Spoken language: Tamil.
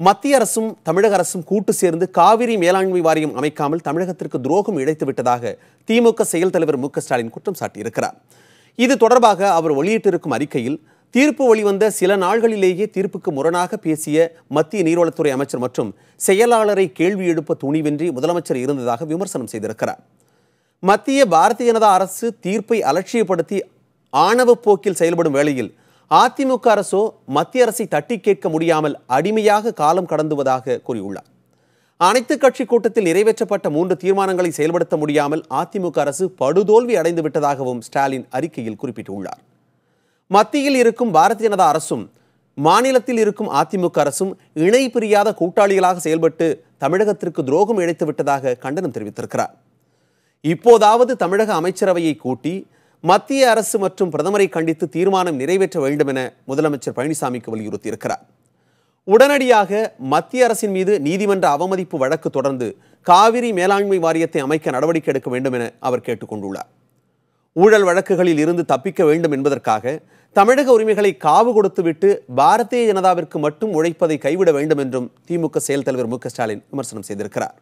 மத்திய அரசும் தமிழக அரசும் கூட்டு சேர்ந்து காவிரி மேலாண்மை வாரியம் அமைக்காமல் தமிழகத்திற்கு துரோகம் இழைத்து விட்டதாக திமுக செயல் தலைவர் மு க ஸ்டாலின் குற்றம் சாட்டியிருக்கிறார். இது தொடர்பாக அவர் வெளியிட்டிருக்கும் அறிக்கையில் தீர்ப்பு வெளிவந்த சில நாள்களிலேயே தீர்ப்புக்கு முரணாக பேசிய மத்திய நீர்வளத்துறை அமைச்சர் மற்றும் செயலாளரை கேள்வி எழுப்ப துணிவின்றி முதலமைச்சர் இருந்ததாக விமர்சனம் செய்திருக்கிறார். மத்திய பாரதிய ஜனதா அரசு தீர்ப்பை அலட்சியப்படுத்தி ஆணவ போக்கில் செயல்படும் வேளையில் அதிமுக அரசோ மத்திய அரசை தட்டி கேட்க முடியாமல் அடிமையாக காலம் கடந்துவதாக கூறியுள்ளார். அனைத்து கட்சி கூட்டத்தில் நிறைவேற்றப்பட்ட 3 தீர்மானங்களை செயல்படுத்த முடியாமல் அதிமுக அரசு படுதோல்வி அடைந்து விட்டதாகவும் ஸ்டாலின் அறிக்கையில் குறிப்பிட்டுள்ளார். மத்தியில் இருக்கும் பாரதிய ஜனதா அரசும் மாநிலத்தில் இருக்கும் அதிமுக அரசும் இணை பிரியாத கூட்டாளிகளாக செயல்பட்டு தமிழகத்திற்கு துரோகம் இழைத்து விட்டதாக கண்டனம் தெரிவித்திருக்கிறார். இப்போதாவது தமிழக அமைச்சரவையை கூட்டி மத்திய அரசு மற்றும் பிரதமரை கண்டித்து தீர்மானம் நிறைவேற்ற வேண்டும் என முதலமைச்சர் பழனிசாமிக்கு வலியுறுத்தியிருக்கிறார். உடனடியாக மத்திய அரசின் மீது நீதிமன்ற அவமதிப்பு வழக்கு தொடர்ந்து காவிரி மேலாண்மை வாரியத்தை அமைக்க நடவடிக்கை எடுக்க வேண்டும் என அவர் கேட்டுக்கொண்டுள்ளார். ஊழல் வழக்குகளில் இருந்து தப்பிக்க வேண்டும் என்பதற்காக தமிழக உரிமைகளை காவு கொடுத்துவிட்டு பாரதிய ஜனதாவிற்கு மட்டும் உழைப்பதை கைவிட வேண்டும் என்றும் திமுக செயல் தலைவர் மு க ஸ்டாலின் விமர்சனம் செய்திருக்கிறார்.